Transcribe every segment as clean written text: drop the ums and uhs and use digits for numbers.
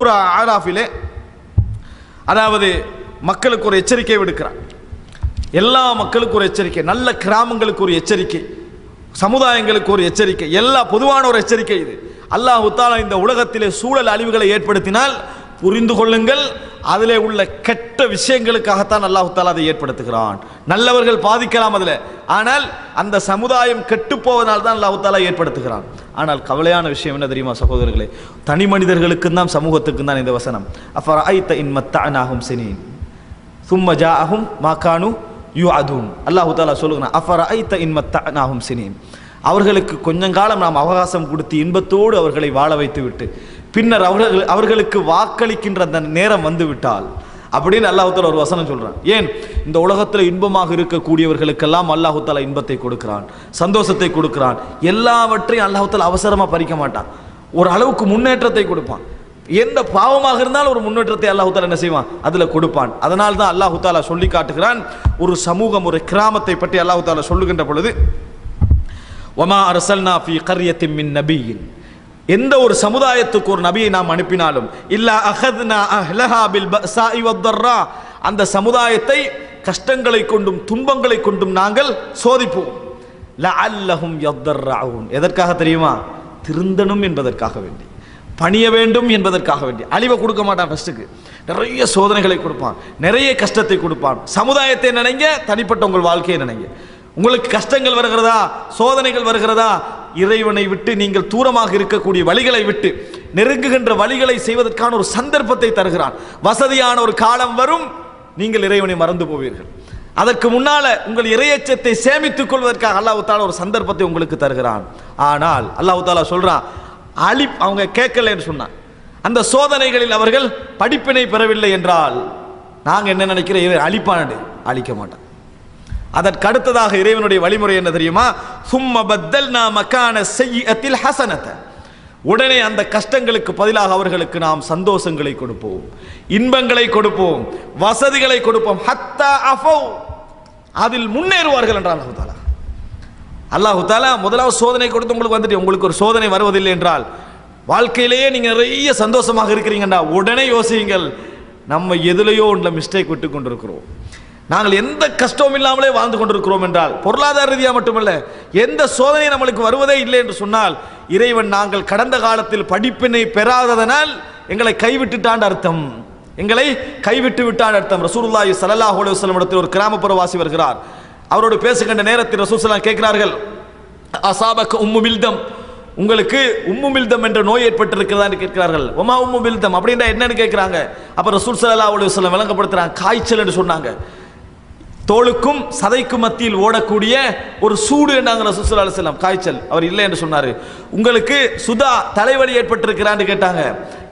சூரா ஆராஃபிலே அதாவது மக்களுக்கு ஒரு எச்சரிக்கை விடுக்கிறார். எல்லா மக்களுக்கு ஒரு எச்சரிக்கை, நல்ல கிராமங்களுக்கு ஒரு எச்சரிக்கை, சமுதாயங்களுக்கு ஒரு எச்சரிக்கை, எல்லா பொதுவான ஒரு எச்சரிக்கை இது. அல்லாஹ் தஆலா இந்த உலகத்திலே சூழல் அழிவுகளை ஏற்படுத்தினால் புரிந்து கொள்ளுங்கள், அதிலே உள்ள கெட்ட விஷயங்களுக்காகத்தான் அல்லாஹ் தஆலா அதை ஏற்படுத்துகிறான். நல்லவர்கள் பாதிக்கலாம் அதில், ஆனால் அந்த சமுதாயம் கெட்டு போவதால் தான் அல்லாஹ் தஆலா ஏற்படுத்துகிறான். ஆனால் கவலையான விஷயம் என்ன தெரியுமா சகோதரர்களே, தனி மனிதர்களுக்கும் தான் சமூகத்துக்கும் தான் இந்த வசனம். அஃபரஐத இன் மத்தஅனாஹும் சினீன் சும்ம ஜாஅஹும் மா கானூ யுஅதுன். அல்லாஹ் தஆலா சொல்லுகிறான், அஃபரஐத இன் மத்தஅனாஹும் சினீன், அவர்களுக்கு கொஞ்சம் காலம் நாம் அவகாசம் கொடுத்து இன்பத்தோடு அவர்களை வாழ வைத்து விட்டு பின்னர் அவர்களுக்கு வாக்களிக்கின்ற அந்த நேரம் வந்து விட்டால் அப்படின்னு அல்லாஹ் தஆலா ஒரு வசனம் சொல்றான். ஏன் இந்த உலகத்தில் இன்பமாக இருக்கக்கூடியவர்களுக்கெல்லாம் அல்லாஹ் தஆலா இன்பத்தை கொடுக்கிறான், சந்தோஷத்தை கொடுக்கிறான். எல்லாவற்றையும் அல்லாஹ் தஆலா அவசரமா பறிக்க மாட்டான், ஒரு அளவுக்கு முன்னேற்றத்தை கொடுப்பான். எந்த பாவமாக இருந்தாலும் ஒரு முன்னேற்றத்தை அல்லாஹ் தஆலா என்ன செய்வான், அதுல கொடுப்பான். அதனால தான் அல்லாஹ் தஆலா சொல்லி காட்டுகிறான். ஒரு சமூகம், ஒரு கிராமத்தை பற்றி அல்லாஹ் தஆலா சொல்லுகின்ற பொழுது, வமா அர்சல்னா ஃபீ கர்யத்தின் மின் நபியின், எந்த ஒரு சமுதாயத்துக்கு ஒரு நபியை நாம் அனுப்பினாலும் இல்லா அஹத்னா அஹ்லஹா பில் பஸாஇ வத்தர்ரா, அந்த சமுதாயத்தை கஷ்டங்களை கொண்டும் துன்பங்களை கொண்டும் நாங்கள் சோதிப்போம். லஅல்லஹும் யத்தர்ரஊன், எதற்காக தெரியுமா, திருந்தணும் என்பதற்காக வேண்டி, பணிய வேண்டும் என்பதற்காக வேண்டி. அழிவை கொடுக்க மாட்டான், ஃபர்ஸ்ட்டுக்கு நிறைய சோதனைகளை கொடுப்பான், நிறைய கஷ்டத்தை கொடுப்பான். சமுதாயத்தை நினைங்க, தனிப்பட்ட உங்கள் வாழ்க்கையை நினைங்க. உங்களுக்கு கஷ்டங்கள் வருகிறதா, சோதனைகள் வருகிறதா, இறைவனை விட்டு நீங்கள் தூரமாக இருக்கக்கூடிய வழிகளை விட்டு நெருங்குகின்ற வழிகளை செய்வதற்கான ஒரு சந்தர்ப்பத்தை தருகிறான். வசதியான ஒரு காலம் வரும், நீங்கள் இறைவனை மறந்து போவீர்கள். அதற்கு முன்னால உங்கள் இறையச்சத்தை சேமித்துக் கொள்வதற்காக அல்லாஹ் தஆலா ஒரு சந்தர்ப்பத்தை உங்களுக்கு தருகிறான். ஆனால் அல்லாஹ் தஆலா சொல்றான், அவங்க கேட்கல என்று சொன்னான். அந்த சோதனைகளில் அவர்கள் படிப்பினை பெறவில்லை என்றால் நாங்க என்ன நினைக்கிறோம், இவன் அழிப்பானு, அழிக்க மாட்டான். அதற்கு அடுத்ததாக இறைவனுடைய வழிமுறை என்ன தெரியுமா, சும்ம பத்தல்னா மகான ஸய்யிஅத்தில் ஹஸனத, உடனே அந்த கஷ்டங்களுக்கு பதிலாக அவர்களுக்கு நாம் சந்தோஷங்களை கொடுப்போம், இன்பங்களை கொடுப்போம், வசதிகளை கொடுப்போம். ஹத்தா அஃபௌ, அதில் முன்னேறுவார்கள் என்றால் அல்லாஹ் தஆலா. அல்லாஹ் தஆலா முதலாவது சோதனை கொடுத்து உங்களுக்கு வந்துட்டு, உங்களுக்கு ஒரு சோதனை வருவதில்லை என்றால் வாழ்க்கையிலேயே நீங்க நிறைய சந்தோஷமாக இருக்கிறீங்கடா, உடனே யோசியுங்கள், நம்ம எதுலையோ ஒன்றில் மிஸ்டேக் விட்டு கொண்டிருக்கிறோம். நாங்கள் எந்த கஷ்டமும் இல்லாமலே வாழ்ந்து கொண்டிருக்கிறோம் என்றால், பொருளாதார ரீதியாக மட்டுமல்ல, எந்த சோதனை நம்மளுக்கு வருவதே இல்லை என்று சொன்னால் இறைவன் நாங்கள் கடந்த காலத்தில் படிப்பினை பெறாததனால் எங்களை கைவிட்டுட்டான் அர்த்தம், எங்களை கைவிட்டு விட்டான் அர்த்தம். ரசூலுல்லாஹி ஸல்லல்லாஹு அலைஹி வஸல்லம் இடத்தில் ஒரு கிராமப்புறவாசி வருகிறார். அவரோடு பேசுகின்ற நேரத்தில் ரசூல் ஸல்லல்லாஹு கேட்கிறார்கள், அஸாபக உம்மு மில்தம், உங்களுக்கு உம்மு மில்தம் என்ற நோய் ஏற்பட்டிருக்கிறதா என்று கேட்கிறார்கள். ஒமா உம்மு மில்தம் அப்படின்னா என்னன்னு கேட்கிறாங்க. அப்ப ரசூல் ஸல்லல்லாஹு அலைஹி வஸல்லம் விளங்கப்படுத்துறாங்க, காய்ச்சல் என்று சொன்னாங்க. தோலுக்கும் சதைக்கும் மத்தியில் ஓடக்கூடிய ஒரு சூடு என்றாங்க ரசூல் ஸல்லல்லாஹு அலைஹி வஸல்லம். காய்ச்சல் அவர் இல்லை என்று சொன்னார். உங்களுக்கு சுதா தலைவலி ஏற்பட்டிருக்கிறான்னு கேட்டாங்க,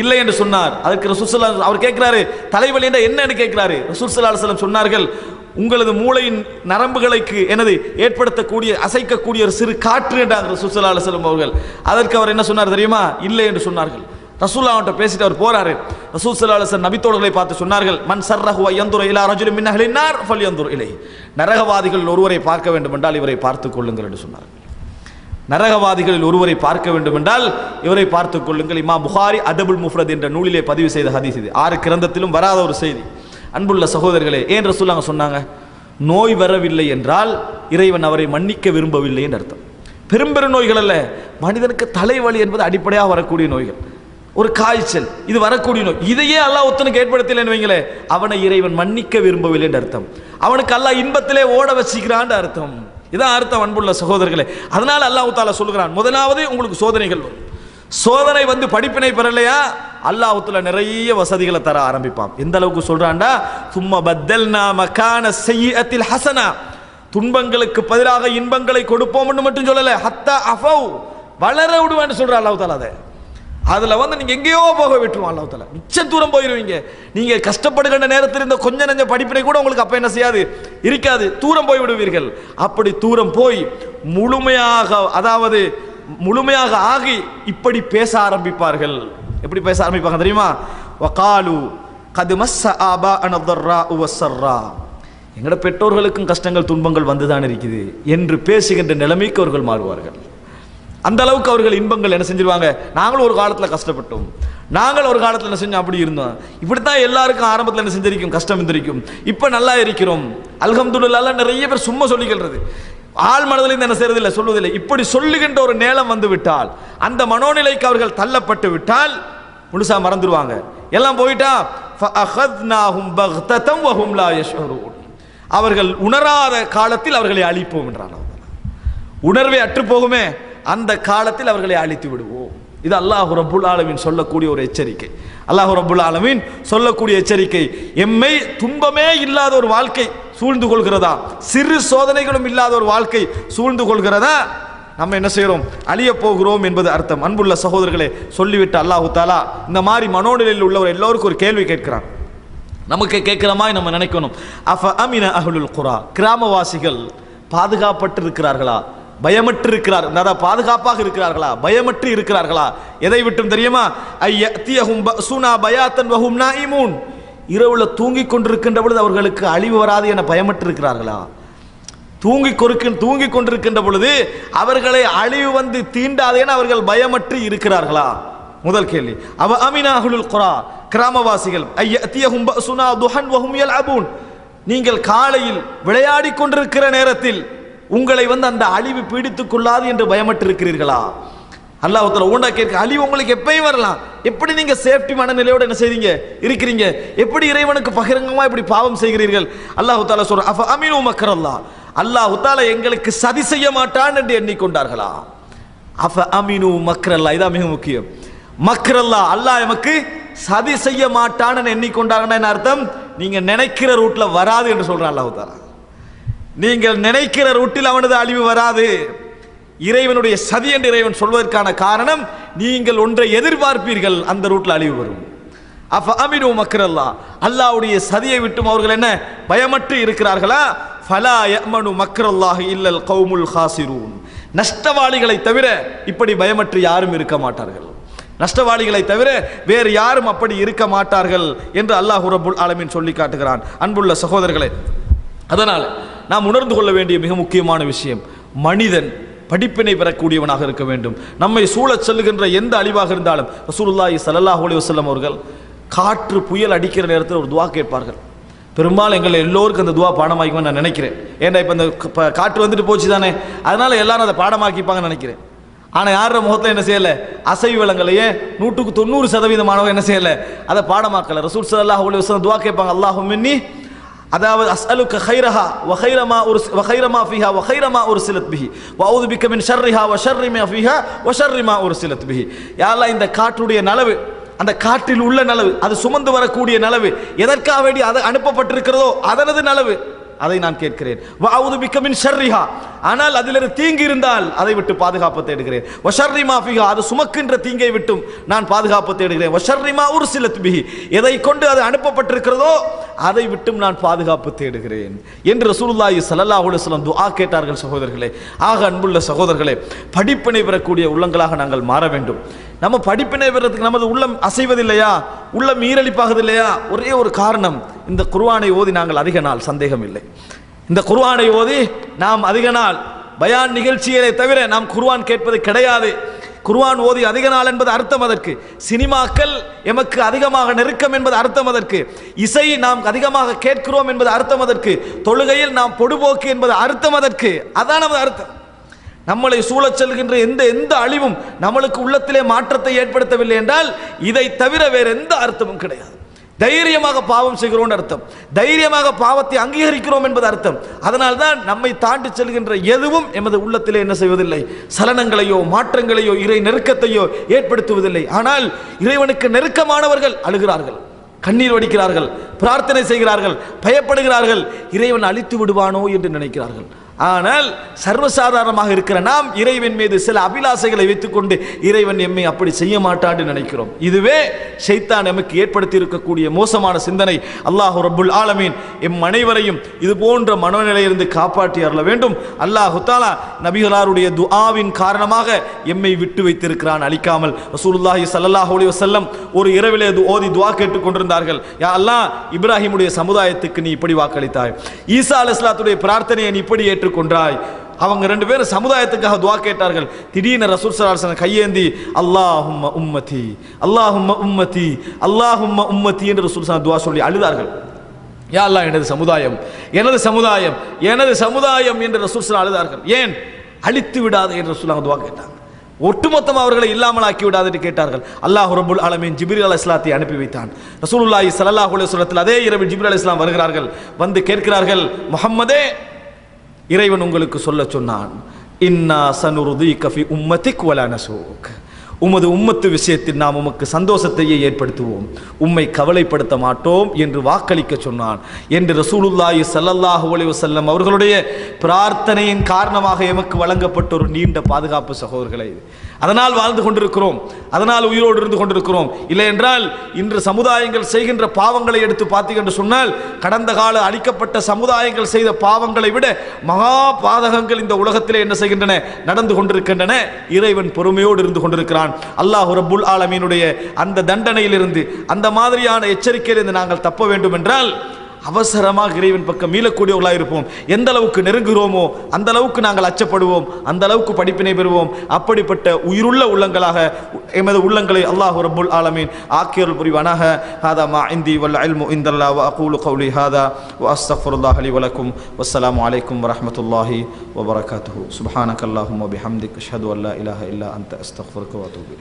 இல்லை என்று சொன்னார். அதுக்கு ரசூல் ஸல்லல்லாஹு அலைஹி வஸல்லம் அவர் கேட்கிறாரு, தலைவலி என்றால் என்னன்னு கேட்கிறாரு. ரசூல் ஸல்லல்லாஹு அலைஹி வஸல்லம் சொன்னார்கள், உங்களது மூளையின் நரம்புகளுக்கு எனது ஏற்படுத்தக்கூடிய அசைக்கக்கூடிய ஒரு சிறு காற்று என்றாங்க ரசூல் ஸல்லல்லாஹு அலைஹி வஸல்லம் அவர்கள். அதற்கு அவர் என்ன சொன்னார் தெரியுமா, இல்லை என்று சொன்னார்கள். ரசூலுல்லாஹ் அவர்கிட்ட பேசிட்டு அவர் போறாரு. ரசூல் ஸல்லல்லாஹு அலைஹி வஸல்லம் நபித்தோழர்களை பார்த்து சொன்னார்கள், மன் சர்ரஹு யன்துரு இலா ரஜுலின் மின் அஹ்லின் நார் ஃபல்யன்துர் இலைஹி, நரகவாதிகளில் ஒருவரை பார்க்க வேண்டும் என்றால் இவரை பார்த்துக் கொள்ளுங்கள் என்று சொன்னார்கள். நரகவாதிகளில் ஒருவரை பார்க்க வேண்டும் என்றால் இவரை பார்த்துக் கொள்ளுங்கள். இமாம் புகாரி அதபுல் முஃப்ரத் என்ற நூலிலே பதிவு செய்த ஹதீஸ் இது, 6 கிரந்தத்திலும் வராத ஒரு செய்தி. அன்புள்ள சகோதரர்களே, ஏன் ரசூலுல்லாஹ் சொன்னாங்க, நோய் வரவில்லை என்றால் இறைவன் அவரை மன்னிக்க விரும்பவில்லை என்று அர்த்தம். பெரும்பெரும் நோய்கள் அல்ல, மனிதனுக்கு தலைவலி என்பது அடிப்படையாக வரக்கூடிய நோய்கள், ஒரு காய்ச்சல், இது வரக்கூடிய நோய். இதையே அல்லாஹ் ஒருத்தனுக்கு ஏற்படுத்தலைன்னு வைங்களே, அவனை இறைவன் மன்னிக்க விரும்பவில்லை என்று அர்த்தம். அவனுக்கு அல்லாஹ் இன்பத்திலே ஓட வச்சுக்கிறான் அர்த்தம். இதான் அர்த்தம் அன்புள்ள சகோதரர்களே. அதனால அல்லாஹ் தஆலா சொல்கிறான், முதலாவது உங்களுக்கு சோதனைகள் வரும். சோதனை வந்து படிப்பினை பெறலையா, அல்லாஹ் தஆலா நிறைய வசதிகளை தர ஆரம்பிப்பான். எந்த அளவுக்கு சொல்றான்டா, சும்ம பத்தல்னா மகான ஸய்யிஅத்தில் ஹஸனா, துன்பங்களுக்கு பதிலாக இன்பங்களை கொடுப்போம் என்று மட்டும் சொல்லல, ஹத்தா அஃபௌ, வளர விடுவான்னு சொல்ற அல்லாஹ் தஆலா. அதுல வந்து நீங்க எங்கேயோ போக விட்டுருவோம் அல்லாஹ் தஆலா, மிச்ச தூரம் போயிருவீங்க. நீங்க கஷ்டப்படுகின்ற நேரத்தில் இந்த கொஞ்ச நெஞ்ச படிப்பினை கூட உங்களுக்கு அப்ப என்ன செய்யாது, இருக்காது, தூரம் போய் விடுவீர்கள். அப்படி தூரம் போய் முழுமையாக, அதாவது முழுமையாக ஆகி இப்படி பேச ஆரம்பிப்பார்கள். எப்படி பேச ஆரம்பிப்பாங்க தெரியுமா, வகாலு கத் மஸ்ஸ ஆபாஅன ضرّاء والسرّاء, எங்கட பெற்றோர்களுக்கும் கஷ்டங்கள் துன்பங்கள் வந்துதான் இருக்குது என்று பேசுகின்ற நிலைமைக்கு அவர்கள் மாறுவார்கள். அந்த அளவுக்கு அவர்கள் இன்பங்கள் என்ன செஞ்சிருவாங்க, நாங்களும் ஒரு காலத்தில் கஷ்டப்பட்டோம், நாங்கள் ஒரு காலத்தில் என்ன செஞ்சோம், அப்படி இருந்தோம். இப்படித்தான் எல்லாருக்கும் ஆரம்பத்தில் என்ன செஞ்சிருக்கும், கஷ்டம் இருந்திருக்கும். இப்போ நல்லா இருக்கிறோம் அல்ஹம்துலில்லாஹ். நிறைய பேர் சும்மா சொல்லிக்கிறது, ஆள் மனதில் என்ன செய்யறதில்லை, சொல்வதில்லை. இப்படி சொல்லுகின்ற ஒரு நேரம் வந்து விட்டால், அந்த மனோநிலைக்கு அவர்கள் தள்ளப்பட்டு விட்டால் முழுசா மறந்துடுவாங்க. எல்லாம் போயிட்டா ஃபஅഖத்னாஹும் பக்ததம் வஹும் லா யஷ்உரூன். அவர்கள் உணராத காலத்தில் அவர்களை அழிப்போம் என்றான். உணர்வை அற்று போகுமே அந்த காலத்தில் அவர்களை அழித்து விடுவோம். இது அல்லாஹ் ரப்புல் ஆலமீன் சொல்லக்கூடிய ஒரு எச்சரிக்கை. அல்லாஹ் ரப்புல் ஆலமீன் சொல்லக்கூடிய எச்சரிக்கை. எம்மை துன்பமே இல்லாத ஒரு வாழ்க்கை சூழ்ந்து கொள்கிறதா, சிறு சோதனைகளும் இல்லாத ஒரு வாழ்க்கை சூழ்ந்து கொள்கிறதா, நம்ம என்ன செய்கிறோம், அழிய போகிறோம் என்பது அர்த்தம். அன்புள்ள சகோதரர்களே, சொல்லிவிட்டு அல்லாஹு தாலா இந்த மாதிரி மனோநிலையில் உள்ளவர் எல்லோருக்கும் ஒரு கேள்வி கேட்கிறான். நமக்கு கேட்கிற மாதிரி நம்ம நினைக்கணும். அஃப அமின அஹ்லுல் குரா, கிராமவாசிகள் பாதுகாப்பட்டு இருக்கிறார்களா, பயமற்று இருக்கிறார்கள், அதாவது பாதுகாப்பாக இருக்கிறார்களா, பயமற்று இருக்கிறார்களா? எதை விட்டும் தெரியுமா? ஐயத்தியஹும் பஸுனா பயாத்தன் வஹும் நாயிமூன். இரவுல தூங்கிக் கொண்டிருக்கின்ற பொழுது அவர்களுக்கு அழிவு வராது என பயமற்று இருக்கிறார்களா? தூங்கிக் கொண்டிருக்கின்ற பொழுது அவர்களை அழிவு வந்து தீண்டாது என அவர்கள் பயமற்று இருக்கிறார்களா? முதல் கேள்வி. அவ அமினா அஹ்லுல் குரா, கிராமவாசிகள், ஐயத்தியஹும் பஸுனா துஹன் வஹும் யல்அபூன். நீங்கள் காலையில் விளையாடி கொண்டிருக்கிற நேரத்தில் உங்களை வந்து அந்த அழிவு பீடித்துக் கொள்ளாது என்று பயமற்று இருக்கிறீர்களா? அல்லாஹ் தஆலா ஊண்டா கேட்க, அழிவு உங்களுக்கு எப்பயும் வரலாம். எப்படி நீங்க சேஃப்டி மனநிலையோட என்ன செய்றீங்க, இருக்கிறீங்க? எப்படி இறைவனுக்கு பகிரங்கமா இப்படி பாவம் செய்கிறீர்கள்? அல்லாஹ் தஆலா சொல்றான், அஃப அமினு மக்ரல்லாஹ், அல்லாஹ் தஆலா எங்களுக்கு சதி செய்ய மாட்டான் என்று எண்ணிக்கொண்டார்களா? அஃப அமினு மக்ரல்லாஹ், இதான் மிக முக்கியம். மக்ரல்லாஹ், அல்லாஹ் எமக்கு சதி செய்ய மாட்டான்னு எண்ணிக்கொண்டாங்கன்னா என்ன அர்த்தம்? நீங்க நினைக்கிற ரூட்ல வராது என்று சொல்றான் அல்லாஹ் தஆலா. நீங்கள் நினைக்கிற ரூட்டில் அவனது அழிவு வராது. இறைவனுடைய சதி என்று இறைவன் சொல்வதற்கான காரணம், நீங்கள் ஒன்றை எதிர்பார்ப்பீர்கள், அந்த ரூட்ல அழிவு வரும். அஃப அமினு மக்ரல்லாஹ், அல்லாஹ்வுடைய சதியை விட்டும் அவர்கள் என்ன பயமற்று இருக்கிறார்களா? ஃபலா யஅமனு மக்ரல்லாஹி இல்லல் கௌமுல் காசிரூன். நஷ்டவாளிகளை தவிர இப்படி பயமற்று யாரும் இருக்க மாட்டார்கள். நஷ்டவாளிகளை தவிர வேறு யாரும் அப்படி இருக்க மாட்டார்கள் என்று அல்லாஹ் ரப்புல் ஆலமீன் சொல்லி காட்டுகிறான். அன்புள்ள சகோதரர்களே, அதனால் நாம் உணர்ந்து கொள்ள வேண்டிய மிக முக்கியமான விஷயம், மனிதன் படிப்பினை பெறக்கூடியவனாக இருக்க வேண்டும். நம்மை சூழச் செல்லுகின்ற எந்த அழிவாக இருந்தாலும் ரசூலுல்லாஹி ஸல்லல்லாஹு அலைஹி வஸல்லம் அவர்கள் காற்று புயல் அடிக்கிற நேரத்தில் ஒரு துவா கேட்பார்கள். பெரும்பாலும் எங்கள் எல்லோருக்கும் அந்த துவா பாடமாக்கிக்குவேன் நான் நினைக்கிறேன். ஏன்னா இப்போ இந்த காற்று வந்துட்டு போச்சு தானே, அதனால எல்லாரும் அதை பாடமாக்கிப்பாங்கன்னு நினைக்கிறேன். ஆனால் யார முகத்தில் என்ன செய்யலை, அசைவு விலங்கலையே 100% என்ன செய்யலை, அதை பாடமாக்கலை. ரசூல் ஸல்லல்லாஹு அலைஹி வஸல்லம் துவா கேட்பாங்க, அல்லாஹும்மன்னி, அதாவது அஸ்அலுக கைரஹா வ கைரமா ஃபீஹா வ கைரமா உர்சிலத் பிஹி வ அஊது பிக மின் ஷர்ரிஹா வ ஷர்ரி மா ஃபீஹா வ ஷர்ரி மா உர்சிலத் பிஹி. யா அல்லாஹ், இந்த காற்றுடைய நலவு, அந்த காற்றில் உள்ள நலவு, அது சுமந்து வரக்கூடிய நலவு, எதற்காக வேண்டி அது அனுப்பப்பட்டிருக்கிறதோ அதனது நலவு, அதை நான் கேட்கிறேன். வ அஊது பிக மின் ஷர்ரிஹா, ஆனால் அதிலிருந்து தீங்கு இருந்தால் அதை விட்டு பாதுகாப்பு தேடுகிறேன். வ ஷர்ரி மா ஃபீஹா, அது சுமக்கின்ற தீங்கை விட்டும் நான் பாதுகாப்பு தேடுகிறேன். வ ஷர்ரி மா உர்சிலத் பிஹி, எதை கொண்டு அது அனுப்பப்பட்டிருக்கிறதோ அதை விட்டும் நான் பாதுகாப்பு தேடுகிறேன் என்று ரசூலுல்லாஹி ஸல்லல்லாஹு அலைஹி வஸல்லம் துஆ கேட்டார்கள். சகோதரர்களே, ஆக அன்புள்ள சகோதரர்களே, படிப்பினை பெறக்கூடிய உள்ளங்களாக நாங்கள் மாற வேண்டும். நம்ம படிப்பினை பெறதுக்கு நமது உள்ளம் அசைவதில்லையா, உள்ளம் ஈரலிப்பாகதில்லையா? ஒரே ஒரு காரணம், இந்த குர்ஆனை ஓதி நாங்கள் அதிக நாள், சந்தேகம் இல்லை, இந்த குர்ஆனை ஓதி நாம் அதிக நாள் பயான் நிகழ்ச்சிகளை தவிர நாம் குர்ஆன் கேட்பது கிடையாது. குர்ஆன் ஓதி அதிக நாள் என்பது அர்த்தம் அதற்கு. சினிமாக்கள் எமக்கு அதிகமாக நெருக்கம் என்பது அர்த்தம் அதற்கு. இசை நாம் அதிகமாக கேட்கிறோம் என்பது அர்த்தம் அதற்கு. தொழுகையில் நாம் பொடுபோக்கு என்பது அர்த்தம் அதற்கு. அதான் நமது அர்த்தம். நம்மளை சூழச் செல்கின்ற எந்த அழிவும் நம்மளுக்கு உள்ளத்திலே மாற்றத்தை ஏற்படுத்தவில்லை என்றால் இதை தவிர வேறு எந்த அர்த்தமும் கிடையாது. தைரியமாக பாவம் செய்கிறோம் அர்த்தம், தைரியமாக பாவத்தை அங்கீகரிக்கிறோம் என்பது அர்த்தம். அதனால்தான் நம்மை தாண்டி செல்கின்ற எதுவும் எமது உள்ளத்திலே என்ன செய்வதில்லை, சலனங்களையோ மாற்றங்களையோ இறை நெருக்கத்தையோ ஏற்படுத்துவதில்லை. ஆனால் இறைவனுக்கு நெருக்கமானவர்கள் அழுகிறார்கள், கண்ணீர் வடிக்கிறார்கள், பிரார்த்தனை செய்கிறார்கள், பயப்படுகிறார்கள், இறைவன் அழித்து விடுவானோ என்று நினைக்கிறார்கள். ஆனால் சர்வசாதாரணமாக இருக்கிற நாம் இறைவன் மீது சில அபிலாசைகளை வைத்துக்கொண்டு இறைவன் எம்மை அப்படி செய்ய மாட்டான்னு நினைக்கிறோம். இதுவே ஷைத்தான் நமக்கு ஏற்படுத்தி இருக்கக்கூடிய மோசமான சிந்தனை. அல்லாஹ் ரப்புல் ஆலமீன் எம் அனைவரையும் இது போன்ற மனநிலையிலிருந்து காப்பாற்றி அருள வேண்டும். அல்லாஹ் தஆலா நபிகளாருடைய துஆவின் காரணமாக எம்மை விட்டு வைத்திருக்கிறான், அழிக்காமல். ரசூலுல்லாஹி ஸல்லல்லாஹு அலைஹி வஸல்லம் ஒரு இரவிலே ஓதி துஆ கேட்டுக் கொண்டிருந்தார்கள். யா அல்லாஹ், இப்ராஹிமுடைய சமுதாயத்துக்கு நீ இப்படி வாக்களித்தாய், ஈசா அலைஹிஸ்ஸலாத்துடைய பிரார்த்தனையை நீ இப்படி ஏற்றுக்கொண்டாய், அவங்க ரெண்டு பேரும் சமுதாயத்துக்காக துஆ கேட்டார்கள். திடீர்னு ரசூல் ஸல்லல்லாஹு அலைஹி வஸல்லம் கையேந்தி அல்லாஹும்ம உம்மதி அல்லாஹும்ம உம்மதி அல்லாஹும்ம உம்மதி என்று ரசூல் ஸல்லல்லாஹு துஆ சொல்லி அழுதார்கள். யா அல்லாஹ், எனது சமுதாயம் எனது சமுதாயம் எனது சமுதாயம் என்று ரசூல் ஸல்லல்லாஹு அழுதார்கள். ஏன் அழித்து விடாது என்று ரசூலுல்லாஹ் துஆ கேட்டாங்க. ஒட்டுமொத்தமாக அவர்களை இல்லாமல் ஆக்கி விடாது என்று கேட்டார்கள். அல்லாஹ் ரப்புல் ஆலமீன் ஜிப்ரீல் அலைஹிஸ்ஸலாத்தை அனுப்பி வைத்தான். ரசூலுல்லாஹி ஸல்லல்லாஹு அலைஹி வஸல்லம் அதே இரவில் ஜிப்ரீல் அலைஹிஸ்ஸலாம் வருகிறார்கள். வந்து கேட்கிறார்கள், முஹம்மதே, இறைவன் உங்களுக்கு சொல்ல சொன்னான், இன்னா சனுருதீக ஃபி உம்மதிக் வலா நசூக், உமது உம்மத்து விஷயத்தில் நாம் உமக்கு சந்தோஷத்தையே ஏற்படுத்துவோம், உம்மை கவலைப்படுத்த மாட்டோம் என்று வாக்களிக்க சொன்னான் என்று ரசூலுல்லாஹி ஸல்லல்லாஹு அலைஹி வஸல்லம் அவர்களுடைய பிரார்த்தனையின் காரணமாக எமக்கு வழங்கப்பட்ட ஒரு நீண்ட பாதுகாப்பு சகோதரர்களே. அதனால் வாழ்ந்து கொண்டிருக்கிறோம், அதனால் உயிரோடு இருந்து கொண்டிருக்கிறோம். இல்லை என்றால் இன்று சமுதாயங்கள் செய்கின்ற பாவங்களை எடுத்து பார்த்தீங்க என்று சொன்னால், கடந்த கால அழிக்கப்பட்ட சமுதாயங்கள் செய்த பாவங்களை விட மகா பாதகங்கள் இந்த உலகத்திலே என்ன செய்கின்றன, நடந்து கொண்டிருக்கின்றன. இறைவன் பொறுமையோடு இருந்து கொண்டிருக்கிறான். அல்லாஹ் ரப்புல் ஆலமீனுடைய அந்த தண்டனையிலிருந்து, அந்த மாதிரியான எச்சரிக்கையிலிருந்து நாங்கள் தப்ப வேண்டும் என்றால் அவசரமாக இறைவன் பக்கம் மீளக்கூடியவர்களாக இருப்போம். எந்த அளவுக்கு நெருங்குகிறோமோ அந்த அளவுக்கு நாங்கள் அச்சப்படுவோம், அந்த அளவுக்கு படிப்பினை பெறுவோம். அப்படிப்பட்ட உயிருள்ள உள்ளங்களாக எமது உள்ளங்களை அல்லாஹ் ரப்புல் ஆலமீன் ஆக்கியருள் புரிவானாக. ஹாதா மா இந்தி வல் இல்மு இந்தல்லாஹ் வ அகூலு கௌலி ஹாதா வ அஸ்தக்ஃபிருல்லாஹ் லி வ லக்கும். வஸ்ஸலாமு அலைக்கும் வ ரஹ்மத்துல்லாஹி வ பரகாத்துஹு. சுப்ஹானக அல்லாஹும்ம வ பிஹம்திக அஷ்ஹது அன் லா இலாஹா இல்லா அன்த அஸ்தக்ஃபிருக வ அத்தூபு இலைக்.